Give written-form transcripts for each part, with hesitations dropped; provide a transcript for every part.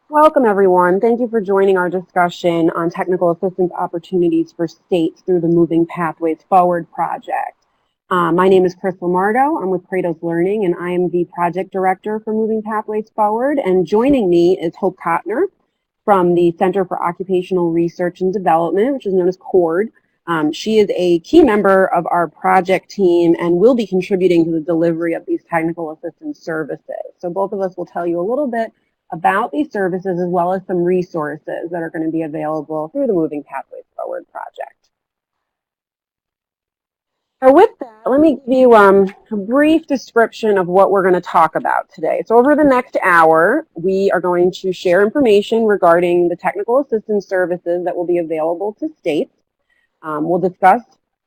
Welcome, everyone. Thank you for joining our discussion on technical assistance opportunities for states through the Moving Pathways Forward project. My name is Chris Lamardo. I'm with Kratos Learning, and I am the project director for Moving Pathways Forward. And joining me is Hope Kottner from the Center for Occupational Research and Development, which is known as CORD. She is a key member of our project team and will be contributing to the delivery of these technical assistance services. So both of us will tell you a little bit about these services as well as some resources that are going to be available through the Moving Pathways Forward project. So with that, let me give you a brief description of what we're going to talk about today. So over the next hour, we are going to share information regarding the technical assistance services that will be available to states. We'll discuss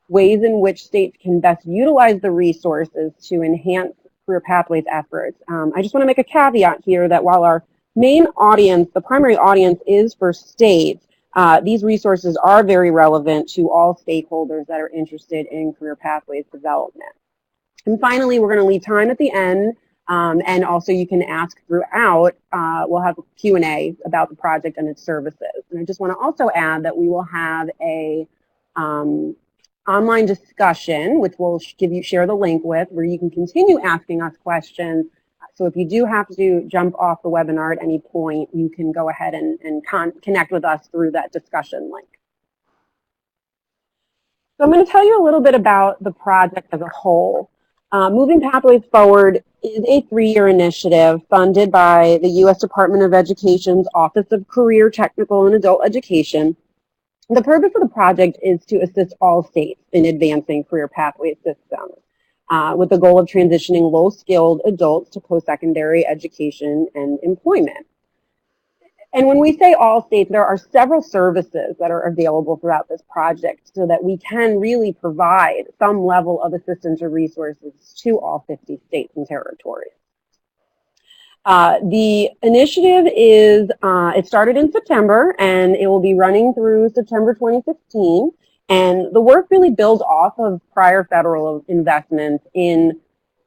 ways in which states can best utilize the resources to enhance career pathways efforts. I just want to make a caveat here that while our main audience, the primary audience is for states, these resources are very relevant to all stakeholders that are interested in career pathways development. And finally, we're going to leave time at the end, and also you can ask throughout. We'll have a Q&A about the project and its services. And I just want to also add that we will have a online discussion, which we'll share the link with, where you can continue asking us questions. So if you do have to jump off the webinar at any point, you can go ahead and connect with us through that discussion link. So I'm going to tell you a little bit about the project as a whole. Moving Pathways Forward is a 3-year initiative funded by the U.S. Department of Education's Office of Career, Technical, and Adult Education. The purpose of the project is to assist all states in advancing career pathway systems with the goal of transitioning low-skilled adults to post-secondary education and employment. And when we say all states, there are several services that are available throughout this project so that we can really provide some level of assistance or resources to all 50 states and territories. The initiative is, it started in September and it will be running through September 2016. And the work really builds off of prior federal investments in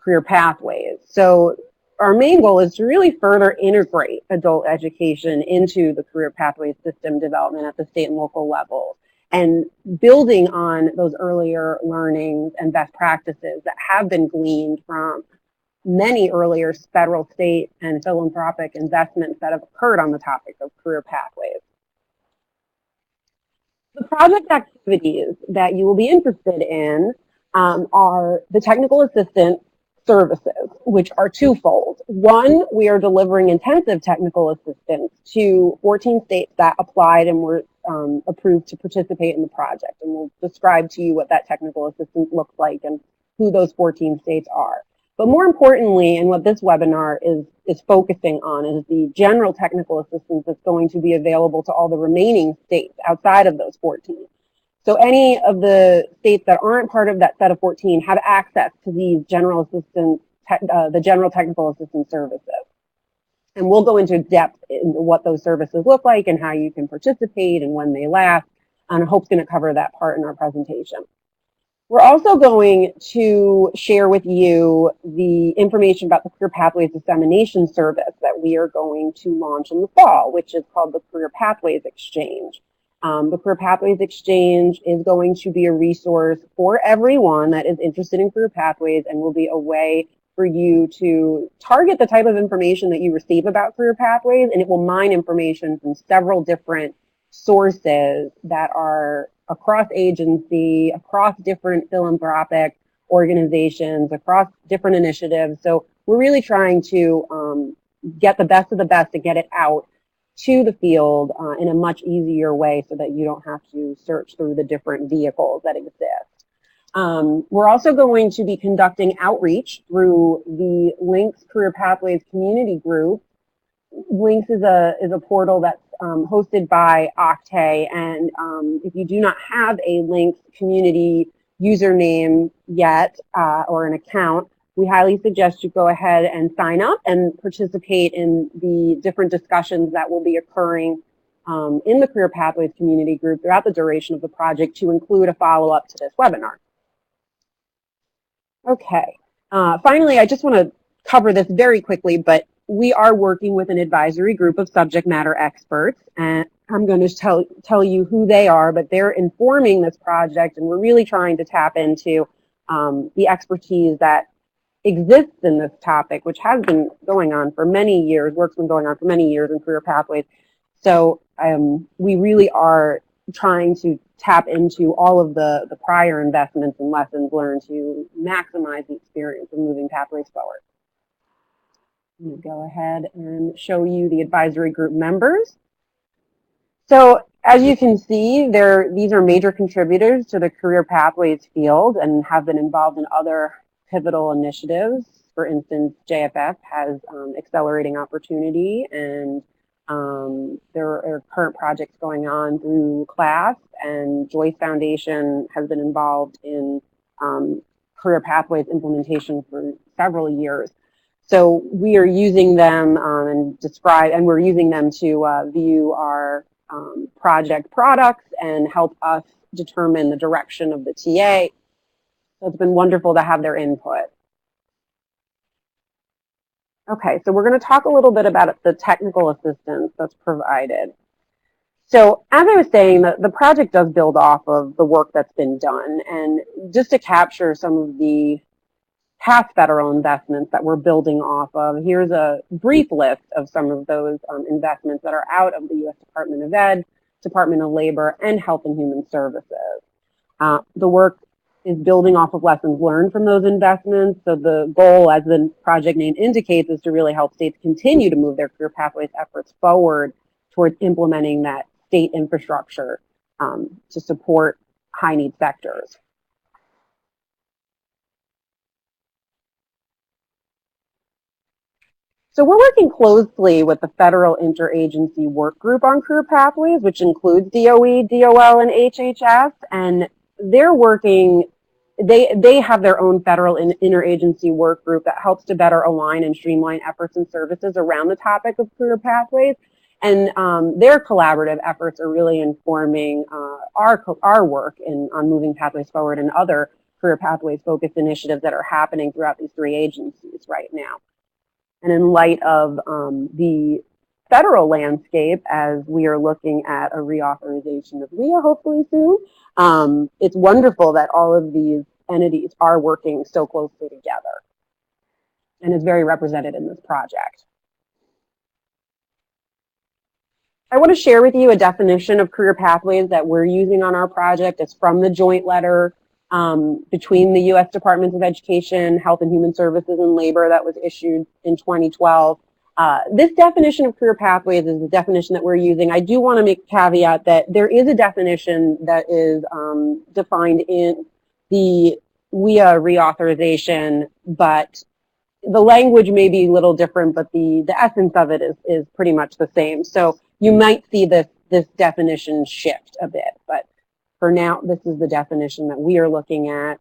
career pathways. So our main goal is to really further integrate adult education into the career pathway system development at the state and local level, and building on those earlier learnings and best practices that have been gleaned from many earlier federal, state, and philanthropic investments that have occurred on the topic of career pathways. The project activities that you will be interested in are the technical assistance services, which are twofold. One, we are delivering intensive technical assistance to 14 states that applied and were approved to participate in the project. And we'll describe to you what that technical assistance looks like and who those 14 states are. But more importantly, and what this webinar is focusing on, is the general technical assistance that's going to be available to all the remaining states outside of those 14. So any of the states that aren't part of that set of 14 have access to these general assistance, the general technical assistance services. And we'll go into depth into what those services look like and how you can participate and when they last. And Hope's going to cover that part in our presentation. We're also going to share with you the information about the Career Pathways Dissemination Service that we are going to launch in the fall, which is called the Career Pathways Exchange. The Career Pathways Exchange is going to be a resource for everyone that is interested in career pathways and will be a way for you to target the type of information that you receive about career pathways, and it will mine information from several different sources that are across agency, across different philanthropic organizations, across different initiatives. So we're really trying to get the best of the best to get it out to the field in a much easier way so that you don't have to search through the different vehicles that exist. We're also going to be conducting outreach through the Links Career Pathways community group. Links is a portal that's hosted by Octay, and if you do not have a Links community username yet or an account, we highly suggest you go ahead and sign up and participate in the different discussions that will be occurring in the Career Pathways community group throughout the duration of the project, to include a follow-up to this webinar. Okay, finally, I just want to cover this very quickly, but we are working with an advisory group of subject matter experts, and I'm going to tell you who they are, but they're informing this project, and we're really trying to tap into the expertise that exists in this topic, which has been going on for many years, work's been going on for many years in career pathways. So we really are trying to tap into all of the prior investments and lessons learned to maximize the experience of moving pathways forward. I'm going to go ahead and show you the advisory group members. So as you can see, these are major contributors to the career pathways field and have been involved in other pivotal initiatives. For instance, JFF has accelerating opportunity, and there are current projects going on through CLASP, and Joyce Foundation has been involved in career pathways implementation for several years. So we are using them and we're using them to view our project products and help us determine the direction of the TA. So it's been wonderful to have their input. Okay, so we're going to talk a little bit about the technical assistance that's provided. So as I was saying, the project does build off of the work that's been done, and just to capture some of the past federal investments that we're building off of, here's a brief list of some of those investments that are out of the U.S. Department of Ed, Department of Labor, and Health and Human Services. The work is building off of lessons learned from those investments. So the goal, as the project name indicates, is to really help states continue to move their career pathways efforts forward towards implementing that state infrastructure to support high-need sectors. So we're working closely with the Federal Interagency Workgroup on career pathways, which includes DOE, DOL, and HHS, and they're working, they have their own federal interagency work group that helps to better align and streamline efforts and services around the topic of career pathways. And their collaborative efforts are really informing our work on moving pathways forward and other career pathways focused initiatives that are happening throughout these three agencies right now. And in light of the federal landscape, as we are looking at a reauthorization of WIA hopefully soon, it's wonderful that all of these entities are working so closely together, and is very represented in this project. I want to share with you a definition of career pathways that we're using on our project. It's from the joint letter between the U.S. Departments of Education, Health and Human Services, and Labor that was issued in 2012. This definition of career pathways is the definition that we're using. I do want to make a caveat that there is a definition that is defined in the WIA reauthorization, but the language may be a little different, but the essence of it is pretty much the same. So you might see this definition shift a bit, but for now, this is the definition that we are looking at,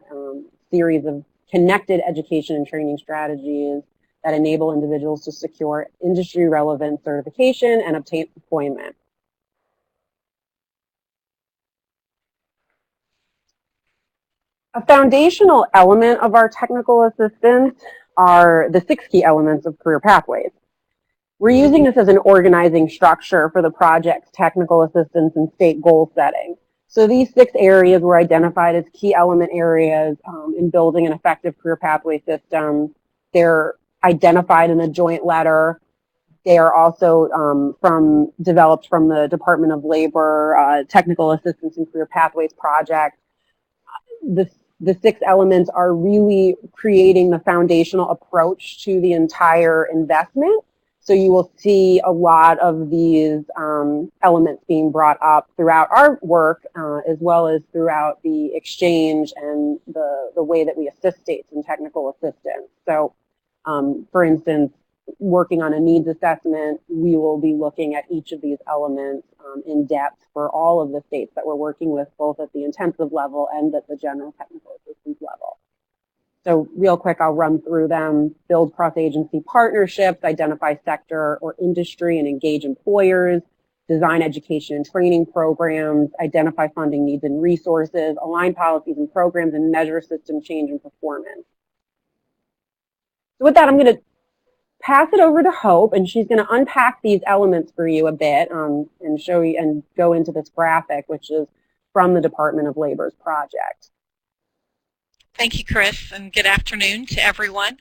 series of connected education and training strategies that enable individuals to secure industry-relevant certification and obtain employment. A foundational element of our technical assistance are the 6 key elements of career pathways. We're using this as an organizing structure for the project's technical assistance and state goal setting. So these 6 areas were identified as key element areas in building an effective career pathway system. They're identified in the joint letter. They are also developed from the Department of Labor Technical Assistance and Career Pathways project. The 6 elements are really creating the foundational approach to the entire investment. So you will see a lot of these elements being brought up throughout our work, as well as throughout the exchange and the way that we assist states in technical assistance. So, for instance, working on a needs assessment, we will be looking at each of these elements in depth for all of the states that we're working with, both at the intensive level and at the general technical assistance level. So real quick, I'll run through them. Build cross-agency partnerships, identify sector or industry and engage employers, design education and training programs, identify funding needs and resources, align policies and programs, and measure system change and performance. So with that, I'm going to pass it over to Hope, and she's going to unpack these elements for you a bit and show you and go into this graphic, which is from the Department of Labor's project. Thank you, Chris, and good afternoon to everyone.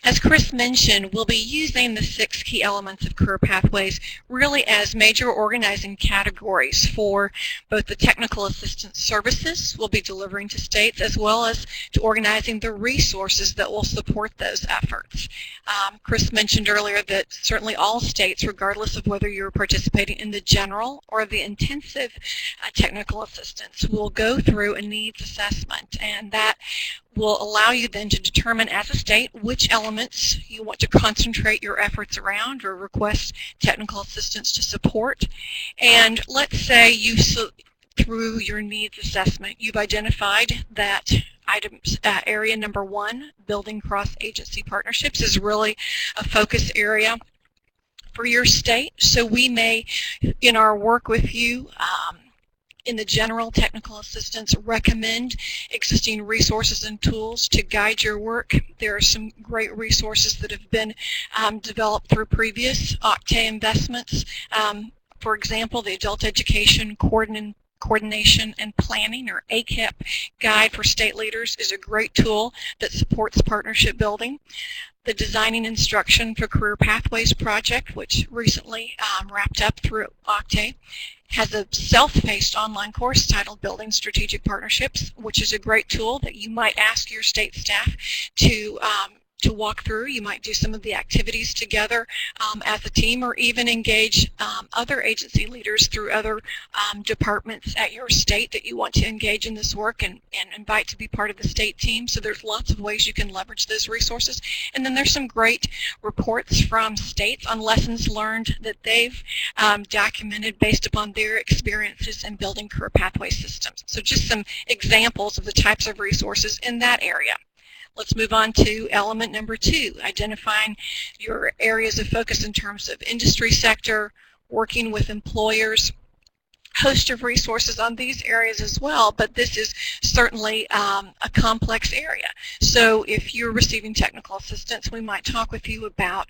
As Chris mentioned, we'll be using the 6 key elements of career pathways really as major organizing categories for both the technical assistance services we'll be delivering to states, as well as to organizing the resources that will support those efforts. Chris mentioned earlier that certainly all states, regardless of whether you're participating in the general or the intensive technical assistance, will go through a needs assessment, and that will allow you then to determine as a state which elements you want to concentrate your efforts around or request technical assistance to support. And let's say you, through your needs assessment, you've identified that area number 1, building cross-agency partnerships, is really a focus area for your state. So we may, in our work with you, in the general technical assistance, recommend existing resources and tools to guide your work. There are some great resources that have been developed through previous OCTAE investments. For example, the Adult Education Coordination and Planning, or ACEP, Guide for State Leaders is a great tool that supports partnership building. The Designing Instruction for Career Pathways project, which recently wrapped up through OCTAE, has a self-paced online course titled Building Strategic Partnerships, which is a great tool that you might ask your state staff to walk through. You might do some of the activities together as a team, or even engage other agency leaders through other departments at your state that you want to engage in this work and invite to be part of the state team. So there's lots of ways you can leverage those resources. And then there's some great reports from states on lessons learned that they've documented based upon their experiences in building career pathway systems. So just some examples of the types of resources in that area. Let's move on to element number 2, identifying your areas of focus in terms of industry sector, working with employers. Host of resources on these areas as well, but this is certainly a complex area. So if you're receiving technical assistance, we might talk with you about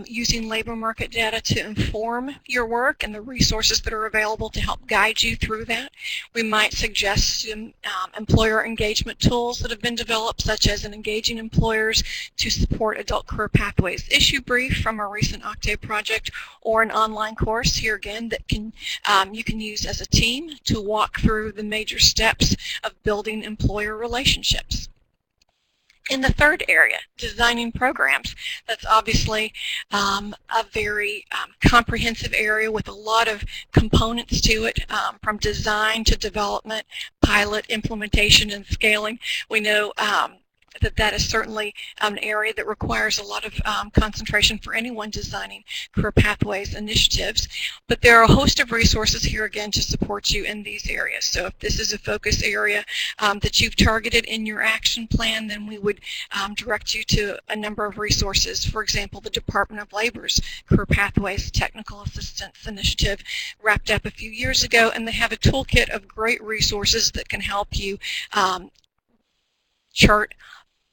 using labor market data to inform your work and the resources that are available to help guide you through that. We might suggest some employer engagement tools that have been developed, such as an Engaging Employers to Support Adult Career Pathways issue brief from a recent OCTAE project, or an online course here again that you can use as a team to walk through the major steps of building employer relationships. In the third area, designing programs, that's obviously a very comprehensive area with a lot of components to it, from design to development, pilot, implementation, and scaling. We know that is certainly an area that requires a lot of concentration for anyone designing career pathways initiatives. But there are a host of resources here again to support you in these areas. So if this is a focus area that you've targeted in your action plan, then we would direct you to a number of resources. For example, the Department of Labor's Career Pathways Technical Assistance Initiative wrapped up a few years ago, and they have a toolkit of great resources that can help you chart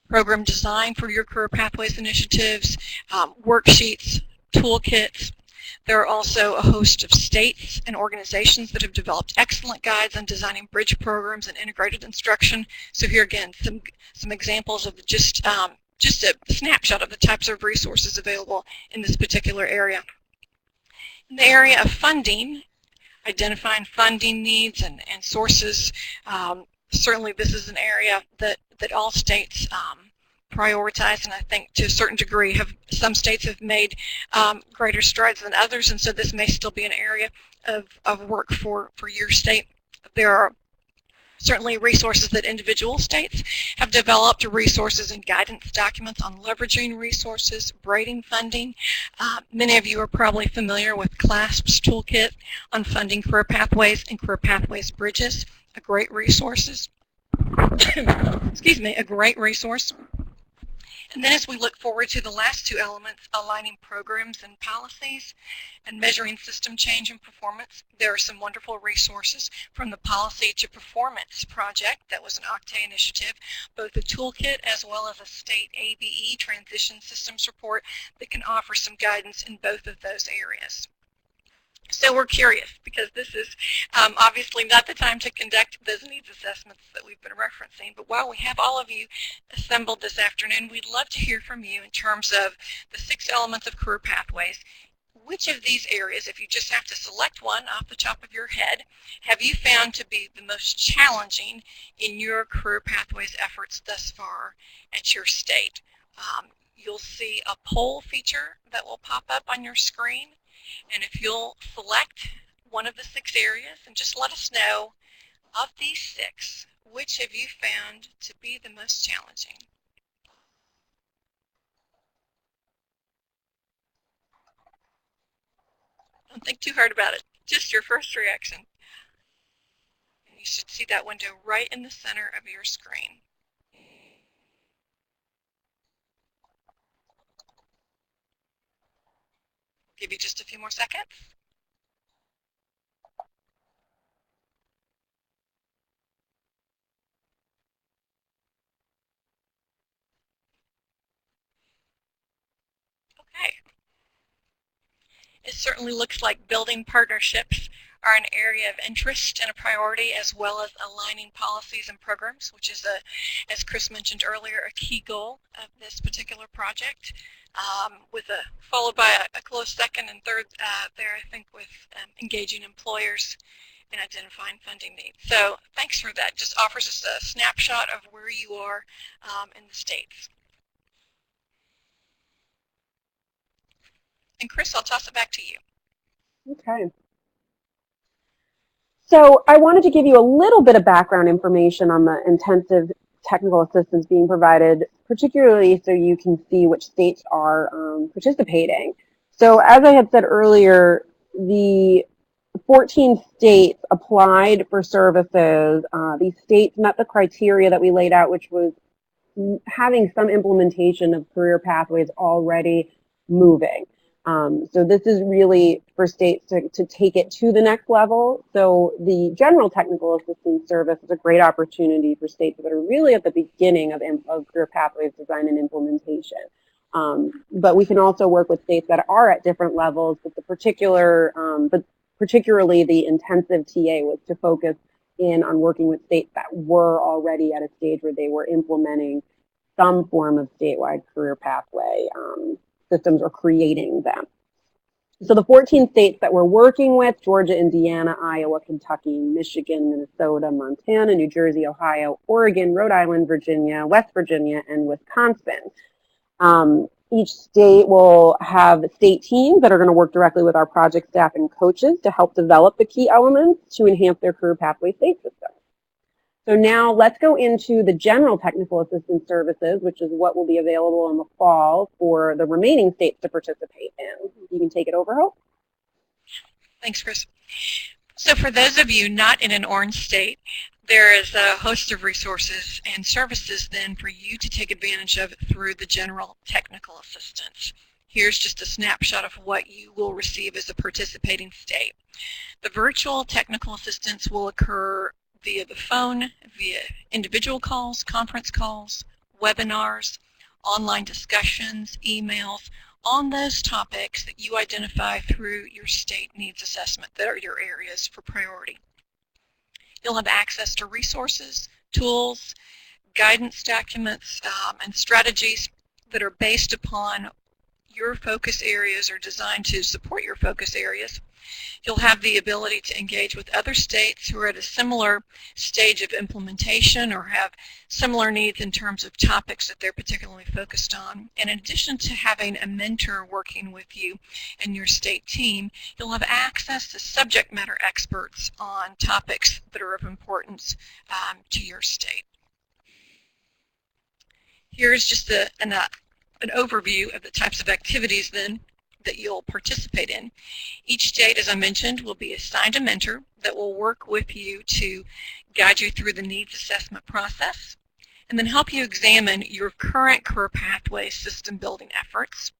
program design for your career pathways initiatives, worksheets, toolkits. There are also a host of states and organizations that have developed excellent guides on designing bridge programs and integrated instruction. So here again, some examples of just a snapshot of the types of resources available in this particular area. In the area of funding, identifying funding needs and sources, certainly this is an area that all states prioritize, and I think to a certain degree some states have made greater strides than others, and so this may still be an area of work for your state. There are certainly resources that individual states have developed, resources and guidance documents on leveraging resources, braiding funding. Many of you are probably familiar with CLASP's toolkit on funding career pathways and career pathways bridges, a great resource. Excuse me, a great resource. And then as we look forward to the last two elements, aligning programs and policies and measuring system change and performance, there are some wonderful resources from the Policy to Performance project that was an Octane initiative, both a toolkit as well as a state ABE transition systems report that can offer some guidance in both of those areas. So we're curious, because this is obviously not the time to conduct those needs assessments that we've been referencing, but while we have all of you assembled this afternoon, we'd love to hear from you in terms of the 6 elements of career pathways. Which of these areas, if you just have to select one off the top of your head, have you found to be the most challenging in your career pathways efforts thus far at your state? You'll see a poll feature that will pop up on your screen. And if you'll select one of the 6 areas and just let us know, of these 6, which have you found to be the most challenging? Don't think too hard about it, just your first reaction. And you should see that window right in the center of your screen. Give you just a few more seconds. Okay. It certainly looks like building partnerships are an area of interest and a priority, as well as aligning policies and programs, which is, as Chris mentioned earlier, a key goal of this particular project, followed by a close second and third there, I think, with engaging employers and identifying funding needs. So thanks for that. Just offers us a snapshot of where you are in the states. And Chris, I'll toss it back to you. Okay. So I wanted to give you a little bit of background information on the intensive technical assistance being provided, particularly so you can see which states are participating. So as I had said earlier, the 14 states applied for services. These states met the criteria that we laid out, which was having some implementation of career pathways already moving. So this is really for states to take it to the next level. So the general technical assistance service is a great opportunity for states that are really at the beginning of career pathways design and implementation. But we can also work with states that are at different levels, but particularly the intensive TA was to focus in on working with states that were already at a stage where they were implementing some form of statewide career pathway systems or creating them. So the 14 states that we're working with, Georgia, Indiana, Iowa, Kentucky, Michigan, Minnesota, Montana, New Jersey, Ohio, Oregon, Rhode Island, Virginia, West Virginia, and Wisconsin. Each state will have state teams that are going to work directly with our project staff and coaches to help develop the key elements to enhance their career pathway state system. So now let's go into the general technical assistance services, which is what will be available in the fall for the remaining states to participate in. You can take it over, Hope. Thanks, Chris. So for those of you not in an orange state, there is a host of resources and services then for you to take advantage of through the general technical assistance. Here's just a snapshot of what you will receive as a participating state. The virtual technical assistance will occur via the phone, via individual calls, conference calls, webinars, online discussions, emails, on those topics that you identify through your state needs assessment that are your areas for priority. You'll have access to resources, tools, guidance documents, and strategies that are based upon your focus areas or designed to support your focus areas. You'll have the ability to engage with other states who are at a similar stage of implementation or have similar needs in terms of topics that they're particularly focused on. In addition to having a mentor working with you and your state team, you'll have access to subject matter experts on topics that are of importance to your state. Here's just an overview of the types of activities then that you'll participate in. Each state, as I mentioned, will be assigned a mentor that will work with you to guide you through the needs assessment process. and then help you examine your current career pathway system building efforts.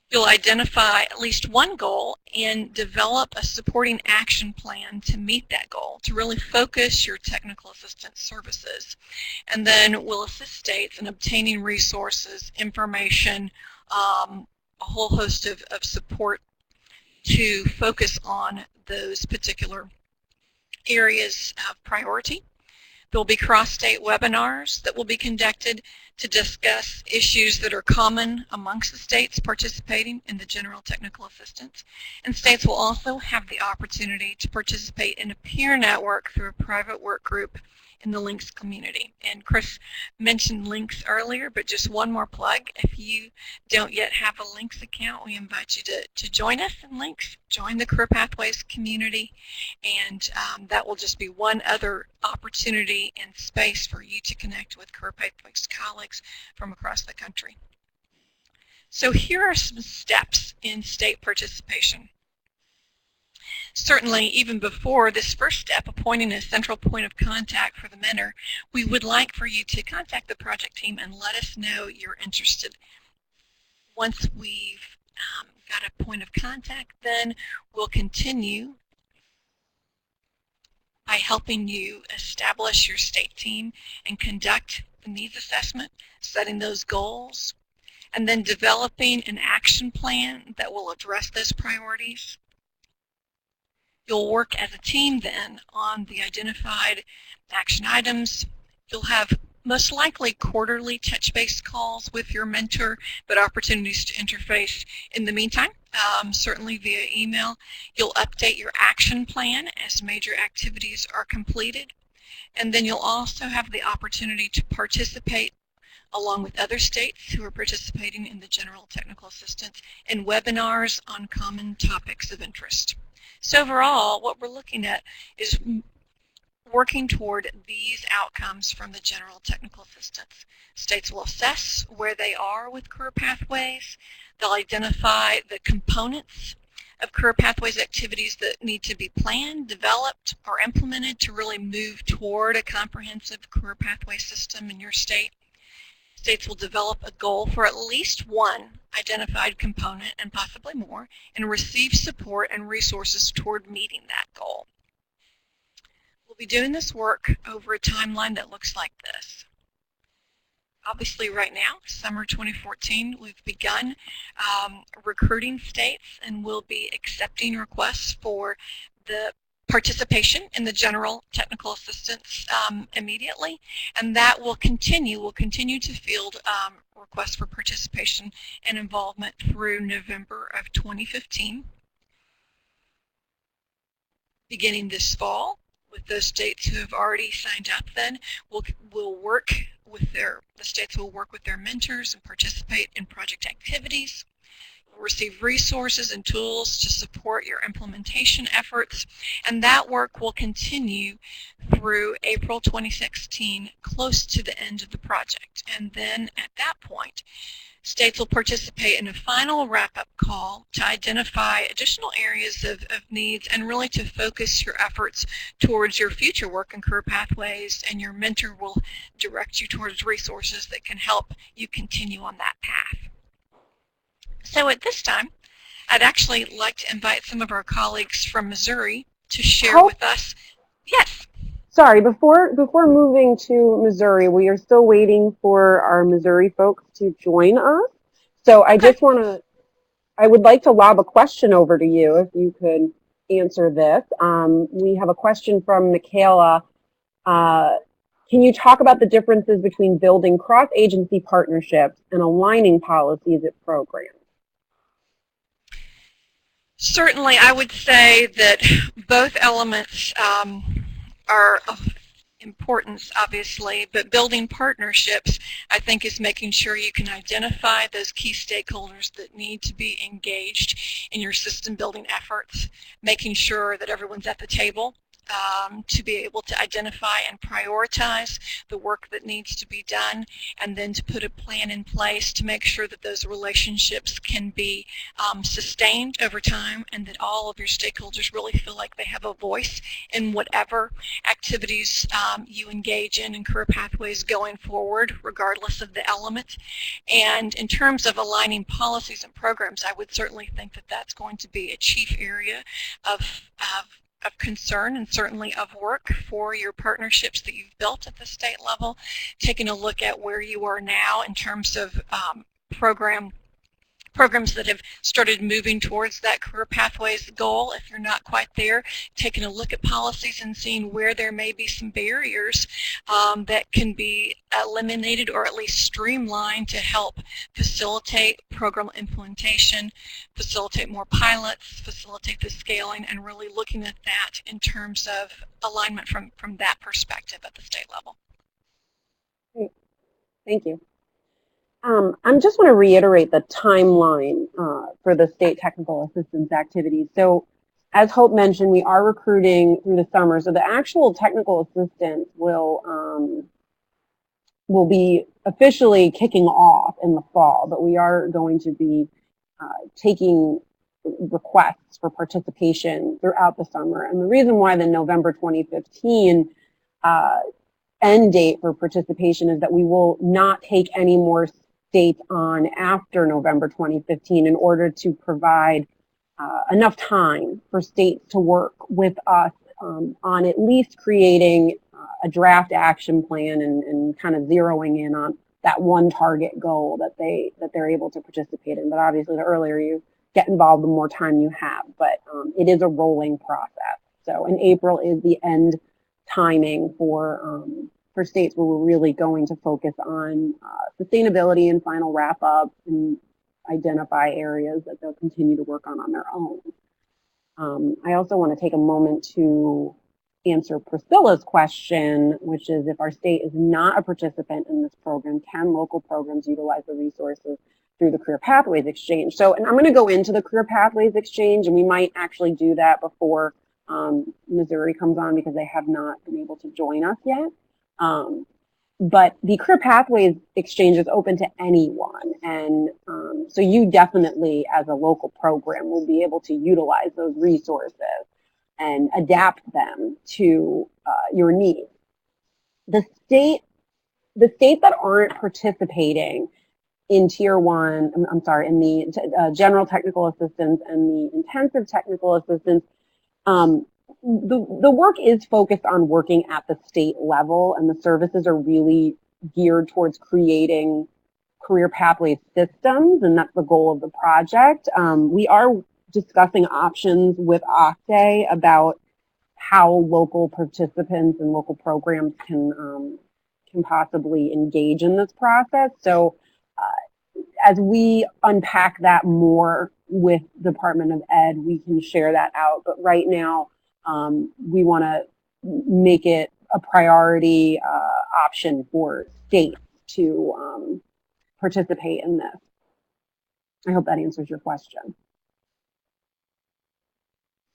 You'll identify at least one goal and develop a supporting action plan to meet that goal, to really focus your technical assistance services. And then we'll assist states in obtaining resources, information, a whole host of support to focus on those particular areas of priority. There will be cross-state webinars that will be conducted to discuss issues that are common amongst the states participating in the general technical assistance. And states will also have the opportunity to participate in a peer network through a private work group in the Links community. And Chris mentioned Links earlier, but just one more plug. If you don't yet have a Links account, we invite you to join us in Links, join the Career Pathways community, and that will just be one other opportunity and space for you to connect with Career Pathways colleagues from across the country. So here are some steps in state participation. Certainly, even before this first step, appointing a central point of contact for the mentor, we would like for you to contact the project team and let us know you're interested. Once we've got a point of contact, then we'll continue by helping you establish your state team and conduct the needs assessment, setting those goals, and then developing an action plan that will address those priorities. You'll work as a team then on the identified action items. You'll have most likely quarterly touch-base calls with your mentor, but opportunities to interface in the meantime, certainly via email. You'll update your action plan as major activities are completed. And then you'll also have the opportunity to participate along with other states who are participating in the general technical assistance in webinars on common topics of interest. So overall, what we're looking at is working toward these outcomes from the general technical assistance. States will assess where they are with career pathways. They'll identify the components of career pathways activities that need to be planned, developed, or implemented to really move toward a comprehensive career pathway system in your state. States will develop a goal for at least one identified component and possibly more, and receive support and resources toward meeting that goal. We'll be doing this work over a timeline that looks like this. Obviously right now, summer 2014, we've begun recruiting states, and we'll be accepting requests for the participation in the general technical assistance immediately, and that will continue. We'll continue to field requests for participation and involvement through November of 2015. Beginning this fall, with those states who have already signed up, then we'll work with the states will work with their mentors and participate in project activities. Receive resources and tools to support your implementation efforts, and that work will continue through April 2016, close to the end of the project. And then at that point, states will participate in a final wrap-up call to identify additional areas of needs and really to focus your efforts towards your future work and career pathways, and your mentor will direct you towards resources that can help you continue on that path. So at this time, I'd actually like to invite some of our colleagues from Missouri to share with us. Yes. Sorry, before moving to Missouri, we are still waiting for our Missouri folks to join us. So I just I would like to lob a question over to you if you could answer this. We have a question from Michaela. Can you talk about the differences between building cross-agency partnerships and aligning policies at programs? Certainly, I would say that both elements are of importance, obviously, but building partnerships, I think, is making sure you can identify those key stakeholders that need to be engaged in your system building efforts, making sure that everyone's at the table to be able to identify and prioritize the work that needs to be done, and then to put a plan in place to make sure that those relationships can be sustained over time, and that all of your stakeholders really feel like they have a voice in whatever activities you engage in career pathways going forward, regardless of the element. And in terms of aligning policies and programs, I would certainly think that that's going to be a chief area of concern and certainly of work for your partnerships that you've built at the state level, taking a look at where you are now in terms of programs that have started moving towards that career pathways goal. If you're not quite there, taking a look at policies and seeing where there may be some barriers that can be eliminated or at least streamlined to help facilitate program implementation, facilitate more pilots, facilitate the scaling, and really looking at that in terms of alignment from that perspective at the state level. Great. Thank you. I just want to reiterate the timeline for the state technical assistance activities. So as Hope mentioned, we are recruiting through the summer. So the actual technical assistance will be officially kicking off in the fall, but we are going to be taking requests for participation throughout the summer. And the reason why the November 2015 end date for participation is that we will not take any more states on after November 2015 in order to provide enough time for states to work with us on at least creating a draft action plan and kind of zeroing in on that one target goal that they're able to participate in. But obviously, the earlier you get involved, the more time you have. But it is a rolling process. So in April is the end timing for states where we're really going to focus on sustainability and final wrap-up and identify areas that they'll continue to work on their own. I also want to take a moment to answer Priscilla's question, which is if our state is not a participant in this program, can local programs utilize the resources through the Career Pathways Exchange? So, and I'm going to go into the Career Pathways Exchange, and we might actually do that before Missouri comes on because they have not been able to join us yet. But the Career Pathways Exchange is open to anyone, and so you definitely, as a local program, will be able to utilize those resources and adapt them to your needs. The states that aren't participating in Tier 1, in the general technical assistance and the intensive technical assistance, the work is focused on working at the state level, and the services are really geared towards creating career pathway systems, and that's the goal of the project. We are discussing options with OCTE about how local participants and local programs can possibly engage in this process. So as we unpack that more with Department of Ed, we can share that out. But right now, we want to make it a priority option for states to participate in this. I hope that answers your question.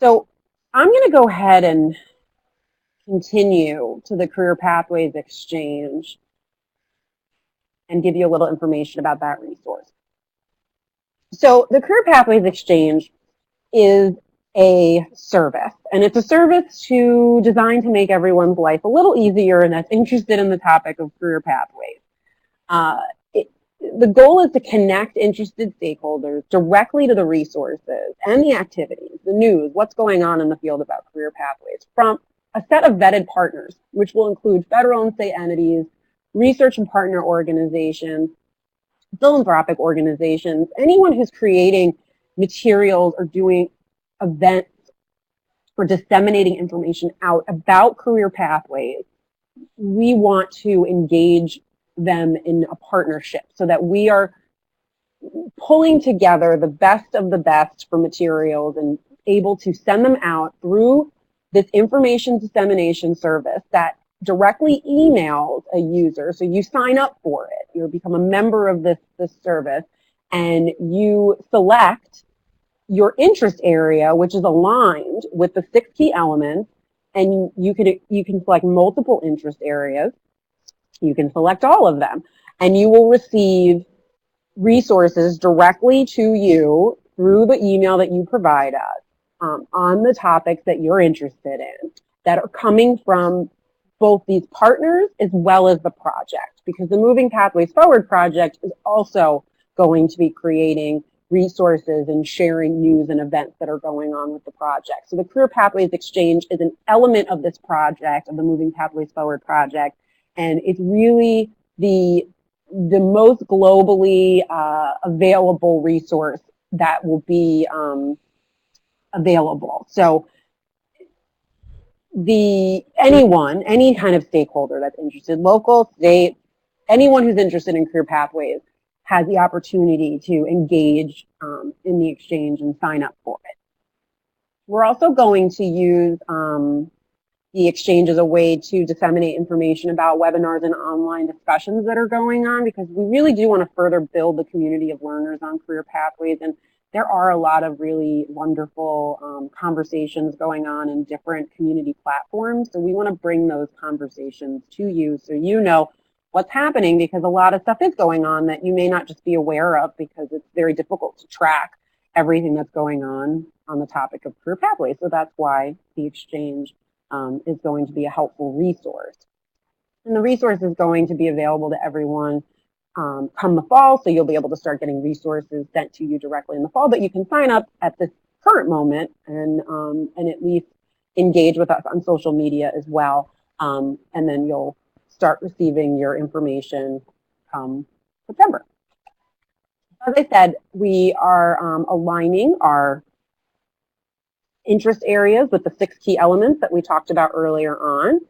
So I'm going to go ahead and continue to the Career Pathways Exchange and give you a little information about that resource. So the Career Pathways Exchange is a service, and it's a service designed to make everyone's life a little easier and that's interested in the topic of career pathways. The goal is to connect interested stakeholders directly to the resources and the activities, the news, what's going on in the field about career pathways from a set of vetted partners, which will include federal and state entities, research and partner organizations, philanthropic organizations, anyone who's creating materials or doing events or disseminating information out about career pathways. We want to engage them in a partnership so that we are pulling together the best of the best for materials and able to send them out through this information dissemination service that directly emails a user. So you sign up for it, you become a member of this service, and you select your interest area, which is aligned with the 6 key elements, and you can select multiple interest areas. You can select all of them, and you will receive resources directly to you through the email that you provide us on the topics that you're interested in that are coming from both these partners as well as the project, because the Moving Pathways Forward project is also going to be creating resources and sharing news and events that are going on with the project. So the Career Pathways Exchange is an element of this project, of the Moving Pathways Forward project, and it's really the most globally available resource that will be available. So any kind of stakeholder that's interested, local, state, anyone who's interested in career pathways has the opportunity to engage in the exchange and sign up for it. We're also going to use the exchange as a way to disseminate information about webinars and online discussions that are going on, because we really do want to further build the community of learners on career pathways, and there are a lot of really wonderful conversations going on in different community platforms. So we want to bring those conversations to you so you know what's happening, because a lot of stuff is going on that you may not just be aware of, because it's very difficult to track everything that's going on the topic of career pathways. So that's why the exchange is going to be a helpful resource. And the resource is going to be available to everyone come the fall, so you'll be able to start getting resources sent to you directly in the fall, but you can sign up at this current moment and at least engage with us on social media as well, and then you'll start receiving your information come September. As I said, we are aligning our interest areas with the 6 key elements that we talked about earlier on.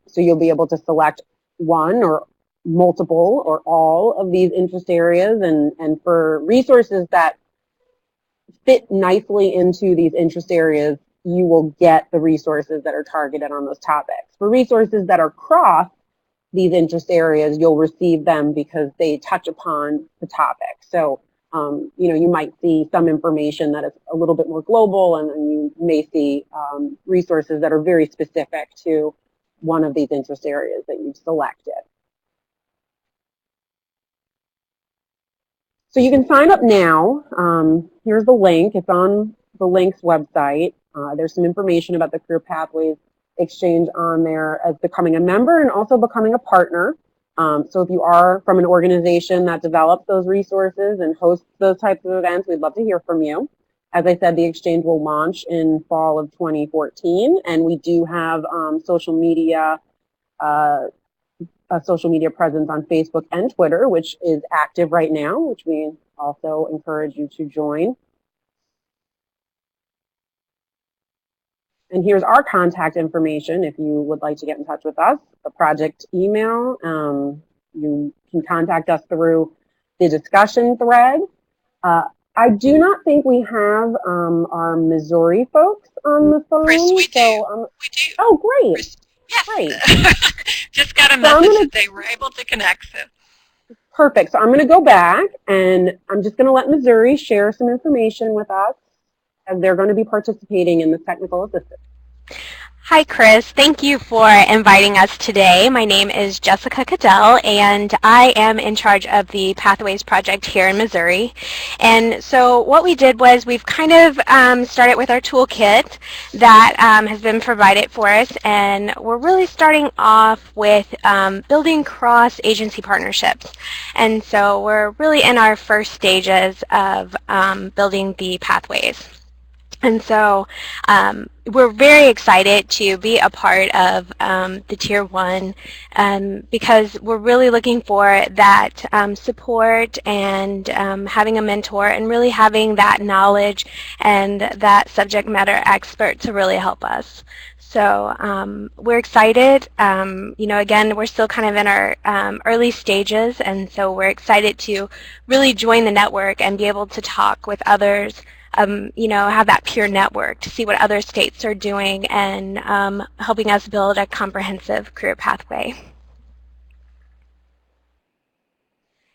So you'll be able to select one or multiple or all of these interest areas, and for resources that fit nicely into these interest areas, you will get the resources that are targeted on those topics. For resources that are cross these interest areas, you'll receive them because they touch upon the topic. So you might see some information that is a little bit more global, and then you may see resources that are very specific to one of these interest areas that you've selected. So you can sign up now. Here's the link. It's on the Link's website. There's some information about the Career Pathways Exchange on there as becoming a member and also becoming a partner. So if you are from an organization that develops those resources and hosts those types of events, we'd love to hear from you. As I said, the exchange will launch in fall of 2014, and we do have social media presence on Facebook and Twitter, which is active right now, which we also encourage you to join. And here's our contact information if you would like to get in touch with us. The project email, you can contact us through the discussion thread. I do not think we have our Missouri folks on the phone. Chris, we do. We do. Oh, great. Chris, yes. Great. Just got a message that they were able to connect. So. Perfect. So I'm going to go back, and I'm just going to let Missouri share some information with us, as they're going to be participating in the technical assistance. Hi, Chris. Thank you for inviting us today. My name is Jessica Cadell, and I am in charge of the Pathways Project here in Missouri. And so what we did was we've kind of started with our toolkit that has been provided for us, and we're really starting off with building cross-agency partnerships. And so we're really in our first stages of building the pathways. And so we're very excited to be a part of the Tier 1 because we're really looking for that support and having a mentor and really having that knowledge and that subject matter expert to really help us. So we're excited. Again, we're still kind of in our early stages, and so we're excited to really join the network and be able to talk with others, have that peer network to see what other states are doing and helping us build a comprehensive career pathway.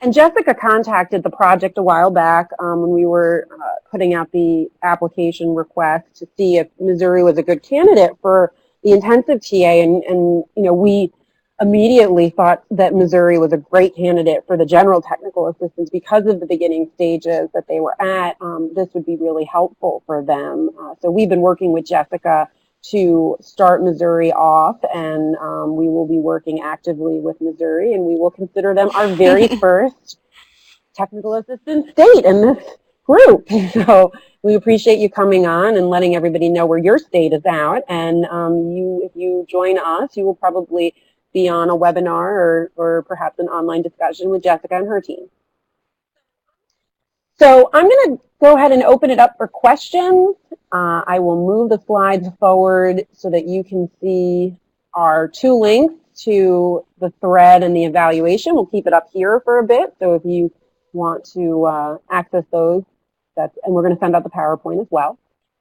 And Jessica contacted the project a while back when we were putting out the application request to see if Missouri was a good candidate for the intensive TA, and we immediately thought that Missouri was a great candidate for the general technical assistance because of the beginning stages that they were at. This would be really helpful for them. So we've been working with Jessica to start Missouri off, and we will be working actively with Missouri, and we will consider them our very first technical assistance state in this group. So we appreciate you coming on and letting everybody know where your state is at. And if you join us, you will probably be on a webinar or perhaps an online discussion with Jessica and her team. So I'm going to go ahead and open it up for questions. I will move the slides forward so that you can see our 2 links to the thread and the evaluation. We'll keep it up here for a bit. So if you want to access those, and we're going to send out the PowerPoint as well.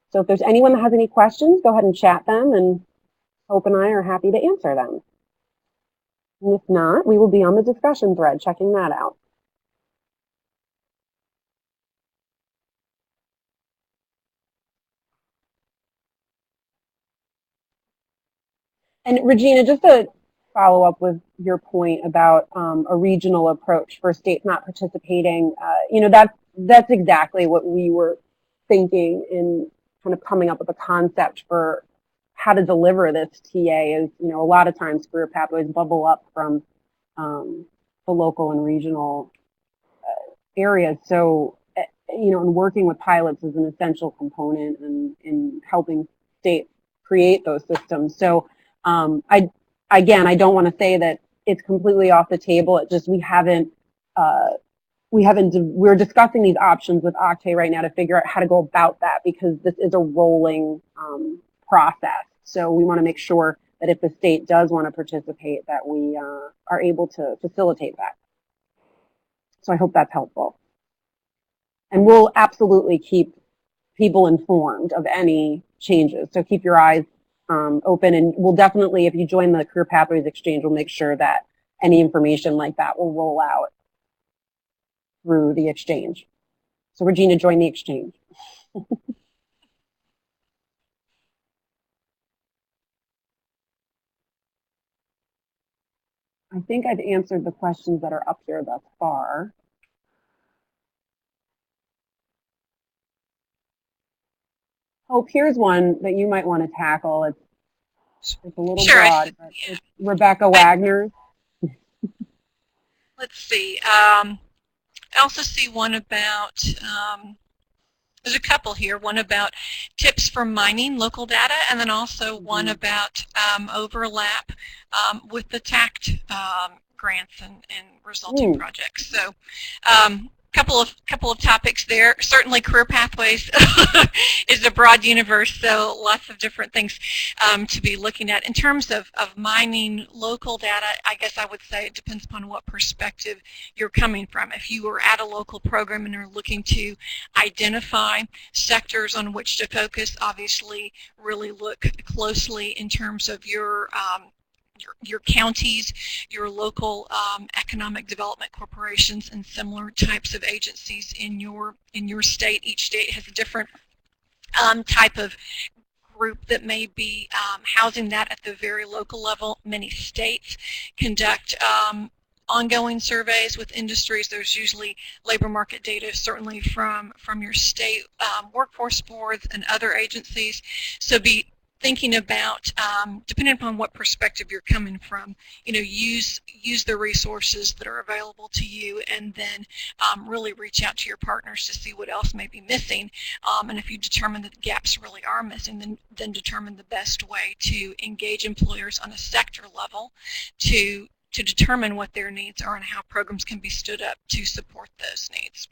So if there's anyone that has any questions, go ahead and chat them, and Hope and I are happy to answer them. And if not, we will be on the discussion thread checking that out. And Regina, just to follow up with your point about a regional approach for states not participating, that's exactly what we were thinking in kind of coming up with a concept for how to deliver this TA. Is, a lot of times career pathways bubble up from the local and regional areas. So, and working with pilots is an essential component in helping states create those systems. So, I don't want to say that it's completely off the table. It just we're discussing these options with Octave right now to figure out how to go about that, because this is a rolling process. So we want to make sure that if the state does want to participate, that we are able to facilitate that. So I hope that's helpful. And we'll absolutely keep people informed of any changes. So keep your eyes open, and we'll definitely, if you join the Career Pathways Exchange, we'll make sure that any information like that will roll out through the exchange. So Regina, join the exchange. I think I've answered the questions that are up here thus far. Hope, here's one that you might want to tackle. It's a little broad, but it's Rebecca Wagner. Let's see. I also see one about, there's a couple here, one about tips for mining local data, and then also one about overlap with the TACT grants and resulting projects. So couple of topics there. Certainly career pathways is a broad universe, so lots of different things to be looking at. In terms of mining local data, I guess I would say it depends upon what perspective you're coming from. If you are at a local program and are looking to identify sectors on which to focus, obviously really look closely in terms of your counties, your local economic development corporations, and similar types of agencies in your state. Each state has a different type of group that may be housing that at the very local level. Many states conduct ongoing surveys with industries. There's usually labor market data, certainly from your state workforce boards and other agencies. So be thinking about, depending upon what perspective you're coming from, use the resources that are available to you, and then really reach out to your partners to see what else may be missing. And if you determine that the gaps really are missing, then determine the best way to engage employers on a sector level to determine what their needs are and how programs can be stood up to support those needs.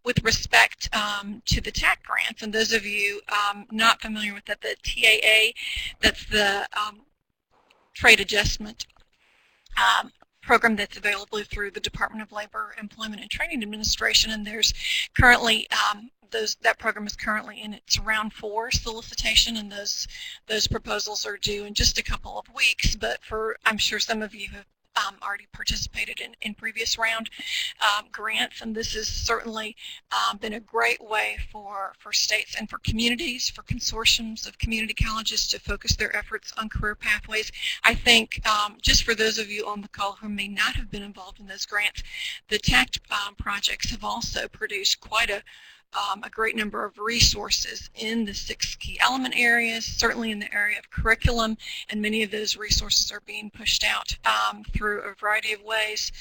With respect to the TAC grants, and those of you not familiar with that, the TAA, that's the Trade Adjustment program that's available through the Department of Labor, Employment and Training Administration, and there's currently that program is currently in its round 4 solicitation, and those proposals are due in just a couple of weeks. But I'm sure some of you have already participated in previous round grants, and this has certainly been a great way for states and for communities, for consortiums of community colleges to focus their efforts on career pathways. I think just for those of you on the call who may not have been involved in those grants, the TACT projects have also produced quite a great number of resources in the 6 key element areas, certainly in the area of curriculum, and many of those resources are being pushed out through a variety of ways,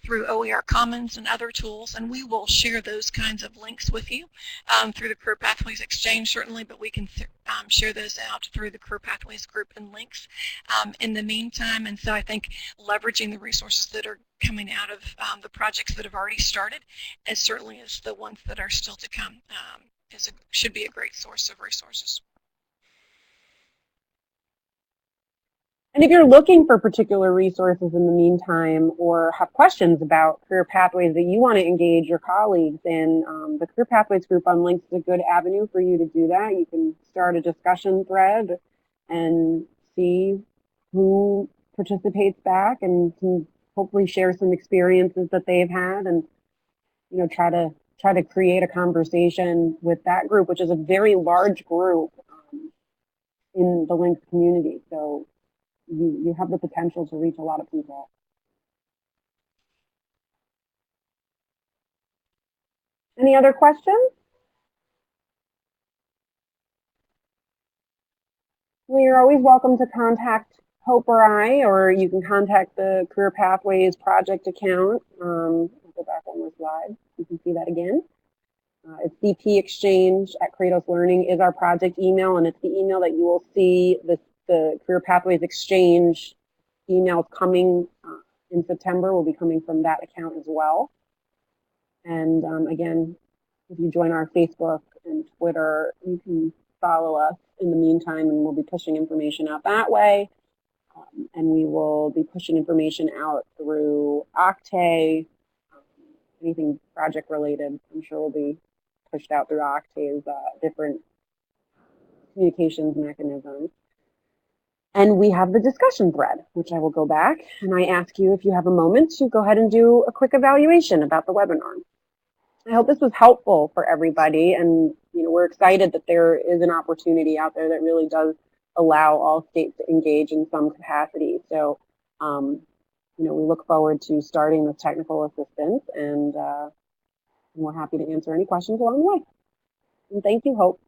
through OER Commons and other tools, and we will share those kinds of links with you through the Career Pathways Exchange, certainly, but we can share those out through the Career Pathways group and links in the meantime. And so I think leveraging the resources that are coming out of the projects that have already started, as certainly as the ones that are still to come, should be a great source of resources. And if you're looking for particular resources in the meantime or have questions about career pathways that you want to engage your colleagues in, the Career Pathways group on Links is a good avenue for you to do that. You can start a discussion thread and see who participates back and can hopefully share some experiences that they've had, and try to create a conversation with that group, which is a very large group in the Links community. So you have the potential to reach a lot of people. Any other questions? Well, you're always welcome to contact Hope or I, or you can contact the Career Pathways project account. I'll go back on the slide. You can see that again. It's cpexchange@Kratos Learning is our project email, and it's the email that you will see the Career Pathways Exchange emails coming in September will be coming from that account as well. And again, if you join our Facebook and Twitter, you can follow us in the meantime, and we'll be pushing information out that way. And we will be pushing information out through Octave, anything project related, I'm sure will be pushed out through Octave's different communications mechanisms. And we have the discussion thread, which I will go back, and I ask you, if you have a moment, to go ahead and do a quick evaluation about the webinar. I hope this was helpful for everybody, and we're excited that there is an opportunity out there that really does allow all states to engage in some capacity. So, we look forward to starting with technical assistance, and we're happy to answer any questions along the way. And thank you, Hope.